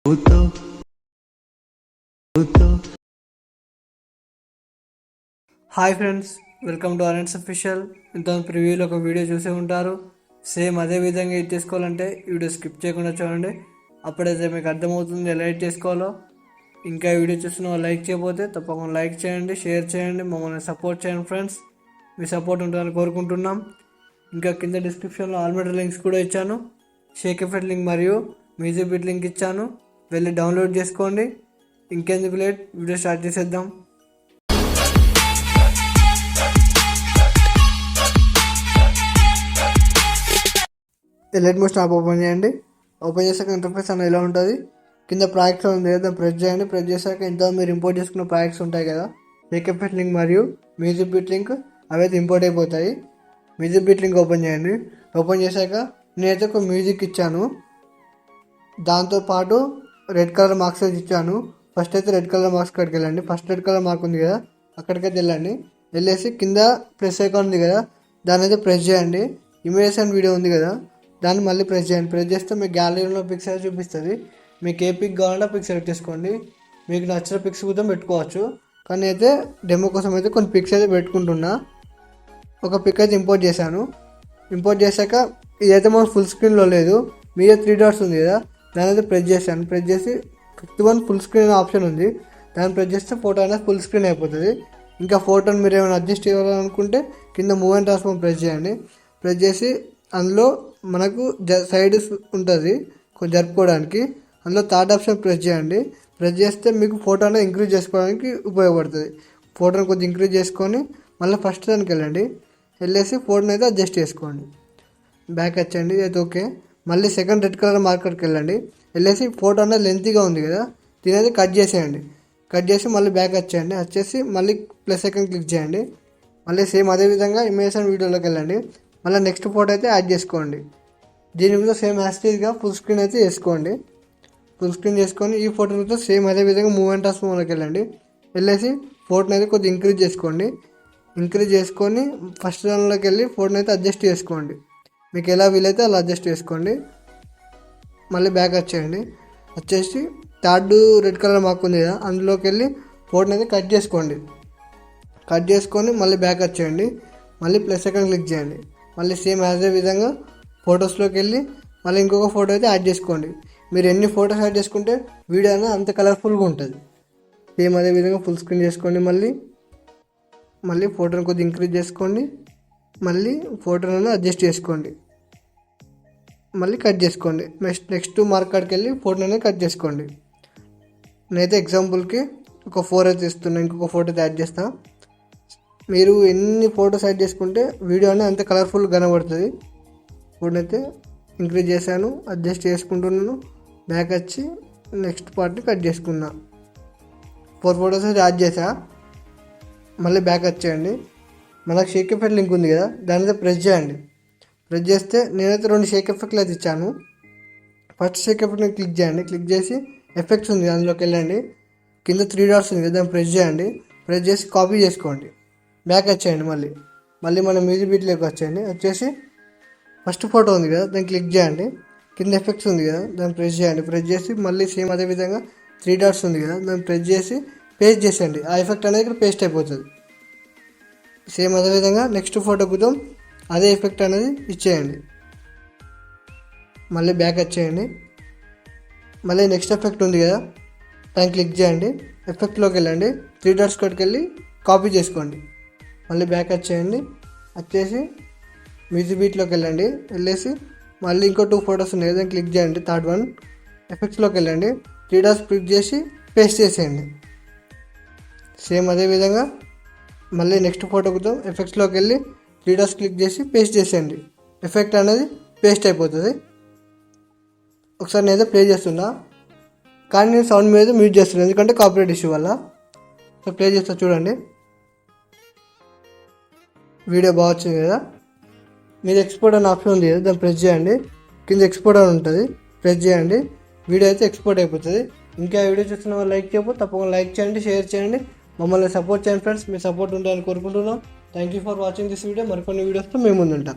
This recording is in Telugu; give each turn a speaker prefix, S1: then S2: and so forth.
S1: హాయ్ ఫ్రెండ్స్, వెల్కమ్ టు అరెంట్స్ అఫీషియల్. ఇంత ప్రివ్యూలో ఒక వీడియో చూసే ఉంటారు. సేమ్ అదే విధంగా ఎడిట్ చేసుకోవాలంటే వీడియో స్కిప్ చేయకుండా చూడండి. అప్పుడైతే మీకు అర్థమవుతుంది ఎలా ఎడిట్ చేసుకోవాలో. ఇంకా వీడియో చూసిన వాళ్ళు లైక్ చేయకపోతే తప్పకుండా లైక్ చేయండి, షేర్ చేయండి, మమ్మల్ని సపోర్ట్ చేయండి ఫ్రెండ్స్. మీ సపోర్ట్ ఉంటుందని కోరుకుంటున్నాం. ఇంకా కింద డిస్క్రిప్షన్లో ఆల్రెడీ లింక్స్ కూడా ఇచ్చాను. షేక్ ఎఫెక్ట్ లింక్ మరియు మ్యూజిక్ బిట్ లింక్ ఇచ్చాను, వెళ్ళి డౌన్లోడ్ చేసుకోండి. ఇంకెందుకు లేట్, వీడియో స్టార్ట్ చేసేద్దాం. Alightmotion యాప్ ఓపెన్ చేయండి. ఓపెన్ చేశాక ఇంటర్ఫేస్ అనేది ఎలా ఉంటుంది, కింద ప్రాజెక్ట్స్ ఉంది కదా, ప్రెస్ చేయండి. ప్రెస్ చేశాక ఇంత మీరు ఇంపోర్ట్ చేసుకున్న ప్రాజెక్ట్స్ ఉంటాయి కదా, షేక్ ఎఫెక్ట్ లింక్ మరియు మ్యూజిక్ బిట్ లింక్ అవైతే ఇంపోర్ట్ అయిపోతాయి. మ్యూజిక్ బిట్ లింక్ ఓపెన్ చేయండి. ఓపెన్ చేశాక నేనైతే ఒక మ్యూజిక్ ఇచ్చాను, దాంతోపాటు రెడ్ కలర్ మార్క్స్ అయితే ఇచ్చాను. ఫస్ట్ అయితే రెడ్ కలర్ మార్క్స్ కాడికి వెళ్ళండి. ఫస్ట్ రెడ్ కలర్ మార్క్ ఉంది కదా, అక్కడికైతే వెళ్ళండి. వెళ్ళేసి కింద ప్రెస్ ఐకాన్ ఉంది కదా, దాని అయితే ప్రెస్ చేయండి. ఇమేజెస్ అండ్ వీడియో ఉంది కదా, దాన్ని మళ్ళీ ప్రెస్ చేయండి. ప్రెస్ చేస్తే మీకు గ్యాలరీలో పిక్స్ అయితే చూపిస్తుంది. మీకు ఏ పిక్ కావాలంటే పిక్ సెలెక్ట్ చేసుకోండి. మీకు నచ్చిన పిక్స్ కూడా పెట్టుకోవచ్చు. కానీ అయితే డెమో కోసం అయితే కొన్ని పిక్స్ అయితే పెట్టుకుంటున్నా. ఒక పిక్ అయితే ఇంపోర్ట్ చేశాను. ఇంపోర్ట్ చేశాక ఇదైతే మన ఫుల్ స్క్రీన్లో లేదు, మీద 3 డాట్స్ ఉంది కదా, దాని అయితే ప్రెస్ చేశాను. ప్రెస్ చేసి 5th one full screen option ఉంది, దాన్ని ప్రెస్ చేస్తే ఫోటో అనేది ఫుల్ స్క్రీన్ అయిపోతుంది. ఇంకా ఫోటోని మీరు ఏమైనా అడ్జస్ట్ చేయాలనుకుంటే కింద మూవ్ అండ్ ట్రాన్స్ఫార్మ్ ప్రెస్ చేయండి. ప్రెస్ చేసి అందులో మనకు సైడ్ ఉంటుంది కొంచెం జరుపుకోవడానికి, అందులో థర్డ్ ఆప్షన్ ప్రెస్ చేయండి. ప్రెస్ చేస్తే మీకు ఫోటో అనేది ఇంక్రీజ్ చేసుకోవడానికి ఉపయోగపడుతుంది. ఫోటోని కొంచెం ఇంక్రీజ్ చేసుకొని మళ్ళీ ఫస్ట్ దానికి వెళ్ళండి. వెళ్ళేసి ఫోటోని అయితే అడ్జస్ట్ చేసుకోండి. బ్యాక్ వచ్చండి, అయితే ఓకే. మళ్ళీ సెకండ్ రెడ్ కలర్ మార్కర్కి వెళ్ళండి. వెళ్ళేసి ఫోటో అనేది లెంతీగా ఉంది కదా, దీని అయితే కట్ చేసేయండి. కట్ చేసి మళ్ళీ బ్యాక్ వచ్చేయండి. వచ్చేసి మళ్ళీ ప్లస్ ఐకాన్ క్లిక్ చేయండి. మళ్ళీ సేమ్ అదే విధంగా ఇమేజ్ అండ్ వీడియోలోకి వెళ్ళండి. మళ్ళీ నెక్స్ట్ ఫోటో అయితే యాడ్ చేసుకోండి. దీని మీద సేమ్ యాస్టీజ్గా ఫుల్ స్క్రీన్ అయితే చేసుకోండి. ఫుల్ స్క్రీన్ చేసుకొని ఈ ఫోటోతో సేమ్ అదే విధంగా మూవ్ అండ్ ట్రాన్స్ఫార్మ్లోకి వెళ్ళండి. వెళ్ళేసి ఫోటోని అయితే కొద్దిగా ఇంక్రీజ్ చేసుకోండి. ఇంక్రీజ్ చేసుకొని ఫస్ట్ దానిలోకి వెళ్ళి ఫోటోని అయితే అడ్జస్ట్ చేసుకోండి. మీకు ఎలా వీలైతే అలా అడ్జస్ట్ చేసుకోండి. మళ్ళీ బ్యాక్ వచ్చేయండి. వచ్చేసి థర్డ్ రెడ్ కలర్ మార్క్ ఉంది కదా, అందులోకి వెళ్ళి ఫోటోని అయితే కట్ చేసుకోండి. కట్ చేసుకొని మళ్ళీ బ్యాక్ వచ్చేయండి. మళ్ళీ ప్లస్ ఐకాన్ క్లిక్ చేయండి. మళ్ళీ సేమ్ యాజ్ ఏ విధంగా ఫొటోస్లోకి వెళ్ళి మళ్ళీ ఇంకొక ఫోటో అయితే యాడ్ చేసుకోండి. మీరు ఎన్ని ఫొటోస్ యాడ్ చేసుకుంటే వీడియో అనేది అంత కలర్ఫుల్గా ఉంటుంది. సేమ్ అదే విధంగా ఫుల్ స్క్రీన్ చేసుకోండి. మళ్ళీ ఫోటోని కొద్దిగా ఇంక్రీజ్ చేసుకోండి. మళ్ళీ ఫోటోలను అడ్జస్ట్ చేసుకోండి. మళ్ళీ కట్ చేసుకోండి. నెక్స్ట్ మార్క్ కాడికి వెళ్ళి ఫోటోని కట్ చేసుకోండి. నేనైతే ఎగ్జాంపుల్కి ఒక 4 అయితే ఇస్తున్నా, ఇంకొక ఫోటో అయితే యాడ్ చేస్తాను. మీరు ఎన్ని ఫొటోస్ యాడ్ చేసుకుంటే వీడియో అనేది అంత కలర్ఫుల్గా కనబడుతుంది. ఫోటో అయితే ఇంక్రీజ్ చేశాను, అడ్జస్ట్ చేసుకుంటున్నాను. బ్యాక్ వచ్చి నెక్స్ట్ పార్ట్ని కట్ చేసుకున్నా. 4 ఫొటోస్ అయితే యాడ్ చేసా. మళ్ళీ బ్యాక్ వచ్చేయండి. మనకు షేక్ ఎఫెక్ట్ లింక్ ఉంది కదా, దాని అయితే ప్రెస్ చేయండి. ప్రెస్ చేస్తే నేనైతే 2 షేక్ ఎఫెక్ట్లు అయితే ఇచ్చాను. ఫస్ట్ షేక్ ఎఫెక్ట్ని క్లిక్ చేయండి. క్లిక్ చేసి ఎఫెక్ట్స్ ఉంది అందులోకి వెళ్ళండి. కింద 3 డాట్స్ ఉంది కదా, దాన్ని ప్రెస్ చేయండి. ప్రెస్ చేసి కాపీ చేసుకోండి. బ్యాక్ వచ్చేయండి. మళ్ళీ మన మ్యూజిక్ బీట్లోకి వచ్చేయండి. వచ్చేసి ఫస్ట్ ఫోటో ఉంది కదా, దాన్ని క్లిక్ చేయండి. కింద ఎఫెక్ట్స్ ఉంది కదా, దాన్ని ప్రెస్ చేయండి. ప్రెస్ చేసి మళ్ళీ సేమ్ అదే విధంగా 3 డాట్స్ ఉంది కదా, దాన్ని ప్రెస్ చేసి పేస్ట్ చేసేయండి. ఆ ఎఫెక్ట్ అనేది ఇక్కడ పేస్ట్ అయిపోతుంది. సేమ్ అదే విధంగా నెక్స్ట్ ఫోటో కూడా అదే ఎఫెక్ట్ అనేది ఇచ్చేయండి. మళ్ళీ బ్యాక్ వచ్చేయండి. మళ్ళీ నెక్స్ట్ ఎఫెక్ట్ ఉంది కదా, దాన్ని క్లిక్ చేయండి. ఎఫెక్ట్లోకి వెళ్ళండి. 3 డాట్స్ కాడికి వెళ్ళి కాపీ చేసుకోండి. మళ్ళీ బ్యాక్ వచ్చేయండి. వచ్చేసి మ్యూజిక్ బీట్లోకి వెళ్ళండి. వెళ్ళేసి మళ్ళీ ఇంకో 2 ఫొటోస్ ఉన్నాయి, దాన్ని క్లిక్ చేయండి. థర్డ్ వన్ ఎఫెక్ట్స్లోకి వెళ్ళండి. 3 డాట్స్ క్లిక్ చేసి పేస్ట్ చేసేయండి. సేమ్ అదే విధంగా మళ్ళీ నెక్స్ట్ ఫోటో కూడా ఎఫెక్ట్స్లోకి వెళ్ళి 3 డాట్స్ క్లిక్ చేసి పేస్ట్ చేసేయండి. ఎఫెక్ట్ అనేది పేస్ట్ అయిపోతుంది. ఒకసారి నేనైతే ప్లే చేస్తున్నా, కానీ నేను సౌండ్ మీద మ్యూట్ చేస్తున్నాను ఎందుకంటే కాపీరైట్ ఇష్యూ వల్ల. సో ప్లే చేస్తా చూడండి. వీడియో బాగా వచ్చింది కదా. మీరు ఎక్స్పోర్ట్ అనే ఆప్షన్ ఉంది కదా, దాన్ని ప్రెస్ చేయండి. కింద ఎక్స్పోర్ట్ అని ఉంటుంది, ప్రెస్ చేయండి. వీడియో అయితే ఎక్స్పోర్ట్ అయిపోతుంది. ఇంకా వీడియో చూస్తున్న వాళ్ళు లైక్ చేయకపోతే తప్పకుండా లైక్ చేయండి, షేర్ చేయండి, మమ్మల్ని సపోర్ట్ చేయండి ఫ్రెండ్స్. మీ సపోర్ట్ ఉండాలని కోరుకుంటున్నాం. Thank you for watching this video. మరికొన్ని వీడియోస్తో మేము ముందుంటాం.